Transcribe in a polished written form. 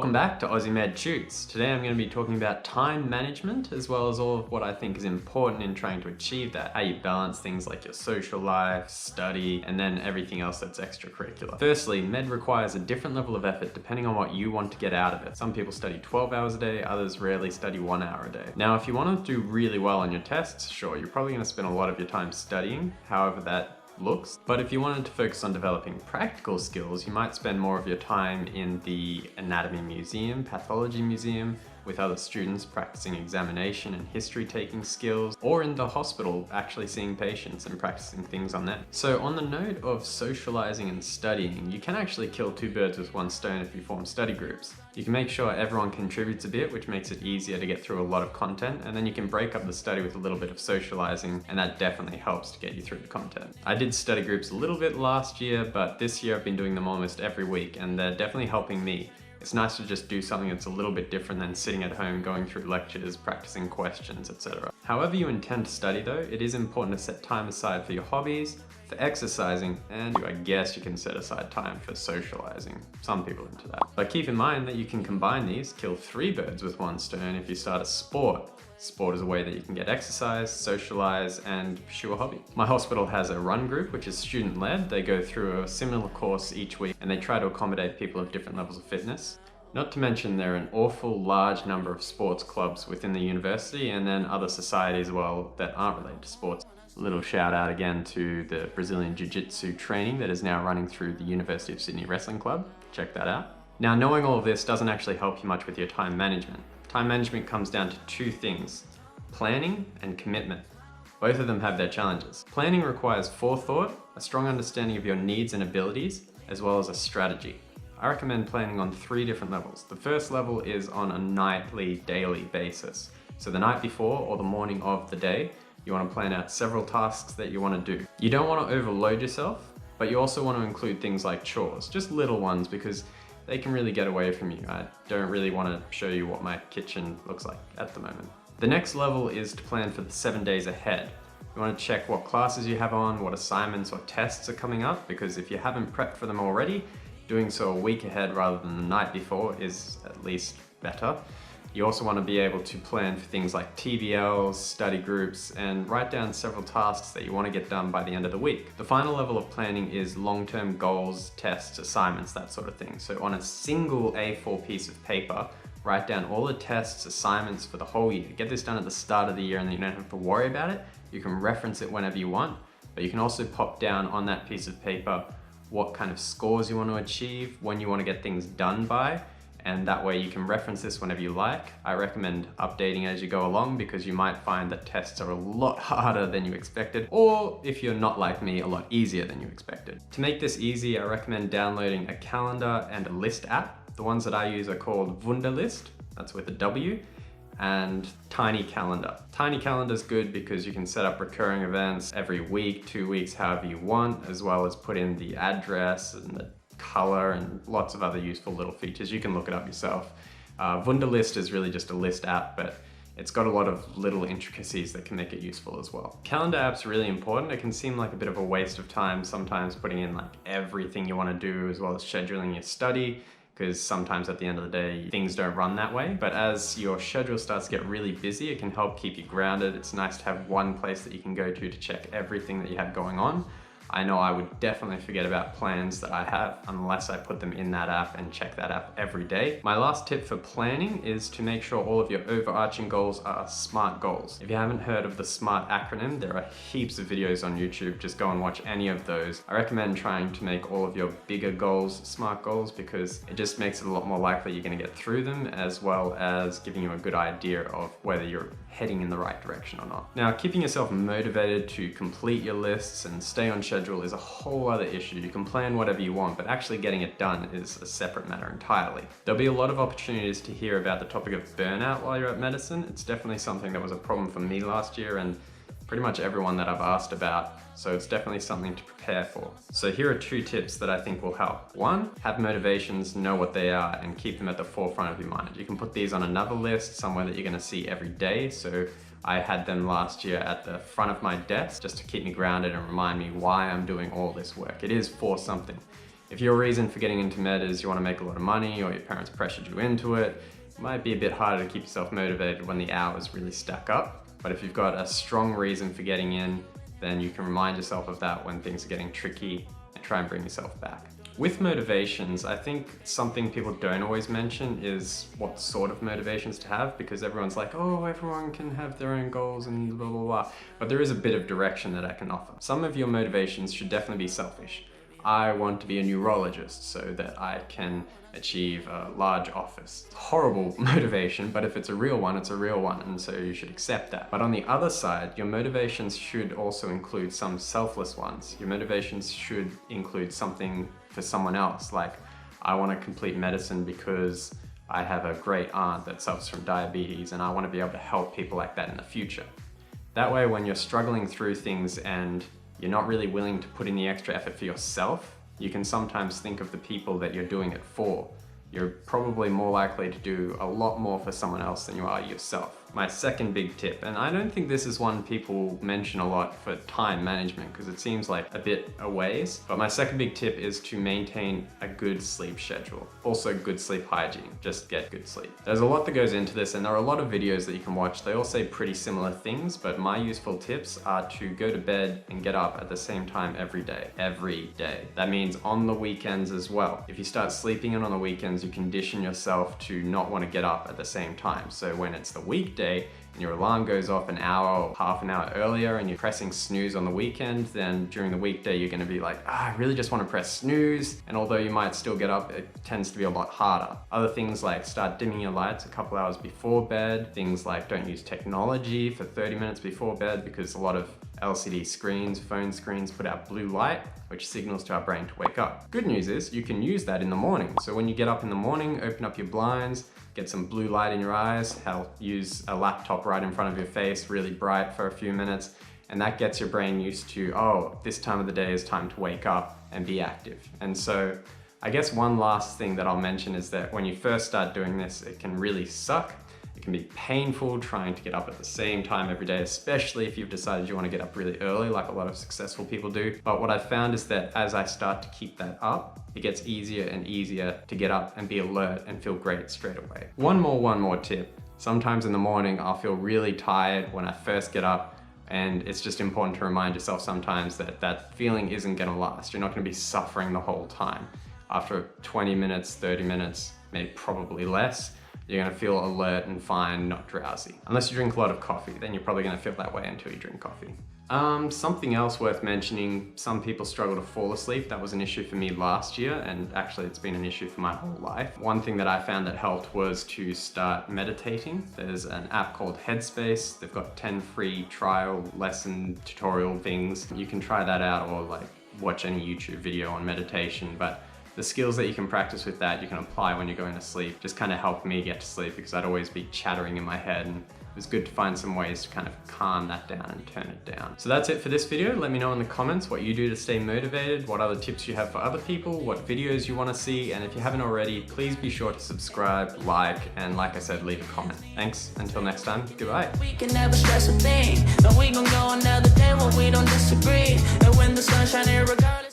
Welcome back to Aussie Med Shoots. Today I'm going to be talking about time management as well as all of what I think is important in trying to achieve that. How you balance things like your social life, study, and then everything else that's extracurricular. Firstly, med requires a different level of effort depending on what you want to get out of it. Some people study 12 hours a day, others rarely study 1 hour a day. Now, if you want to do really well on your tests, sure, you're probably going to spend a lot of your time studying, however that looks. But if you wanted to focus on developing practical skills, you might spend more of your time in the anatomy museum, pathology museum, with other students practicing examination and history taking skills, or in the hospital actually seeing patients and practicing things on them. So on the note of socializing and studying, you can actually kill two birds with one stone if you form study groups. You can make sure everyone contributes a bit, which makes it easier to get through a lot of content, and then you can break up the study with a little bit of socializing, and that definitely helps to get you through the content. I did study groups a little bit last year, but this year I've been doing them almost every week, and they're definitely helping me. It's nice to just do something that's a little bit different than sitting at home going through lectures, practicing questions, etc. However you intend to study though, it is important to set time aside for your hobbies, for exercising, and I guess you can set aside time for socializing. Some people are into that. But keep in mind that you can combine these, kill 3 birds with one stone if you start a sport. Sport is a way that you can get exercise, socialize, and pursue a hobby. My hospital has a run group, which is student-led. They go through a similar course each week, and they try to accommodate people of different levels of fitness. Not to mention there are an awful large number of sports clubs within the university, and then other societies as well that aren't related to sports. A little shout out again to the Brazilian Jiu-Jitsu training that is now running through the University of Sydney Wrestling Club. Check that out. Now, knowing all of this doesn't actually help you much with your time management. Time management comes down to 2 things: planning and commitment. Both of them have their challenges. Planning requires forethought, a strong understanding of your needs and abilities, as well as a strategy. I recommend planning on 3 different levels. The first level is on a nightly, daily basis. So the night before or the morning of the day, you want to plan out several tasks that you want to do. You don't want to overload yourself, but you also want to include things like chores, just little ones, because they can really get away from you. I don't really want to show you what my kitchen looks like at the moment. The next level is to plan for the 7 days ahead. You want to check what classes you have on, what assignments or tests are coming up, because if you haven't prepped for them already, doing so a week ahead rather than the night before is at least better. You also want to be able to plan for things like TBLs, study groups, and write down several tasks that you want to get done by the end of the week. The final level of planning is long-term goals, tests, assignments, that sort of thing. So on a single A4 piece of paper, write down all the tests, assignments for the whole year. Get this done at the start of the year and then you don't have to worry about it. You can reference it whenever you want, but you can also pop down on that piece of paper what kind of scores you want to achieve, when you want to get things done by, and that way you can reference this whenever you like. I recommend updating as you go along because you might find that tests are a lot harder than you expected, or if you're not like me, a lot easier than you expected. To make this easy, I recommend downloading a calendar and a list app. The ones that I use are called Wunderlist, that's with a W, and Tiny Calendar. Tiny Calendar is good because you can set up recurring events every week, 2 weeks, however you want, as well as put in the address and the color and lots of other useful little features. You can look it up yourself. Wunderlist is really just a list app, but it's got a lot of little intricacies that can make it useful as well. Calendar apps are really important. It can seem like a bit of a waste of time sometimes putting in like everything you want to do as well as scheduling your study, because sometimes at the end of the day, things don't run that way. But as your schedule starts to get really busy, it can help keep you grounded. It's nice to have one place that you can go to check everything that you have going on. I know I would definitely forget about plans that I have unless I put them in that app and check that app every day. My last tip for planning is to make sure all of your overarching goals are SMART goals. If you haven't heard of the SMART acronym, there are heaps of videos on YouTube. Just go and watch any of those. I recommend trying to make all of your bigger goals SMART goals because it just makes it a lot more likely you're going to get through them, as well as giving you a good idea of whether you're heading in the right direction or not. Now, keeping yourself motivated to complete your lists and stay on schedule is a whole other issue. You can plan whatever you want, but actually getting it done is a separate matter entirely. There'll be a lot of opportunities to hear about the topic of burnout while you're at medicine. It's definitely something that was a problem for me last year and pretty much everyone that I've asked about, so it's definitely something to prepare for. So here are 2 tips that I think will help. 1, have motivations, know what they are, and keep them at the forefront of your mind. You can put these on another list, somewhere that you're gonna see every day. So I had them last year at the front of my desk just to keep me grounded and remind me why I'm doing all this work. It is for something. If your reason for getting into med is you want to make a lot of money or your parents pressured you into it, it might be a bit harder to keep yourself motivated when the hours really stack up. But if you've got a strong reason for getting in, then you can remind yourself of that when things are getting tricky and try and bring yourself back. With motivations, I think something people don't always mention is what sort of motivations to have, because everyone's like, oh, everyone can have their own goals and blah, blah, blah. But there is a bit of direction that I can offer. Some of your motivations should definitely be selfish. I want to be a neurologist so that I can achieve a large office. Horrible motivation, but if it's a real one, it's a real one, and so you should accept that. But on the other side, your motivations should also include some selfless ones. Your motivations should include something for someone else, like I want to complete medicine because I have a great aunt that suffers from diabetes and I want to be able to help people like that in the future. That way, when you're struggling through things and you're not really willing to put in the extra effort for yourself, you can sometimes think of the people that you're doing it for. You're probably more likely to do a lot more for someone else than you are yourself. My second big tip, and I don't think this is one people mention a lot for time management because it seems like a bit a ways, but my second big tip is to maintain a good sleep schedule. Also good sleep hygiene, just get good sleep. There's a lot that goes into this and there are a lot of videos that you can watch. They all say pretty similar things, but my useful tips are to go to bed and get up at the same time every day. Every day. That means on the weekends as well. If you start sleeping in on the weekends, you condition yourself to not want to get up at the same time. So when it's the weekday, and your alarm goes off an hour or half an hour earlier and you're pressing snooze on the weekend, then during the weekday you're going to be like, I really just want to press snooze. And although you might still get up, it tends to be a lot harder. Other things like start dimming your lights a couple hours before bed. Things like don't use technology for 30 minutes before bed, because a lot of LCD screens, phone screens put out blue light, which signals to our brain to wake up. Good news is you can use that in the morning. So when you get up in the morning, open up your blinds, get some blue light in your eyes, use a laptop right in front of your face, really bright for a few minutes, and that gets your brain used to, oh, this time of the day is time to wake up and be active. And so I guess one last thing that I'll mention is that when you first start doing this, it can really suck. It can be painful trying to get up at the same time every day, especially if you've decided you want to get up really early, like a lot of successful people do. But what I've found is that as I start to keep that up, it gets easier and easier to get up and be alert and feel great straight away. One more tip. Sometimes in the morning, I'll feel really tired when I first get up, and it's just important to remind yourself sometimes that that feeling isn't gonna last. You're not gonna be suffering the whole time. After 20 minutes, 30 minutes, maybe probably less, you're gonna feel alert and fine, not drowsy. Unless you drink a lot of coffee, then you're probably gonna feel that way until you drink coffee. Something else worth mentioning, some people struggle to fall asleep. That was an issue for me last year, and actually it's been an issue for my whole life. One thing that I found that helped was to start meditating. There's an app called Headspace. They've got 10 free trial lesson tutorial things. You can try that out, or like watch any YouTube video on meditation, but the skills that you can practice with that, you can apply when you're going to sleep. Just kind of helped me get to sleep because I'd always be chattering in my head, and it was good to find some ways to kind of calm that down and turn it down. So that's it for this video. Let me know in the comments what you do to stay motivated, what other tips you have for other people, what videos you want to see, and if you haven't already, please be sure to subscribe, like, and like I said, leave a comment. Thanks, until next time, goodbye. We can never stress a thing, but we gon' go another day when we don't disagree, and when the sun's shining regardless.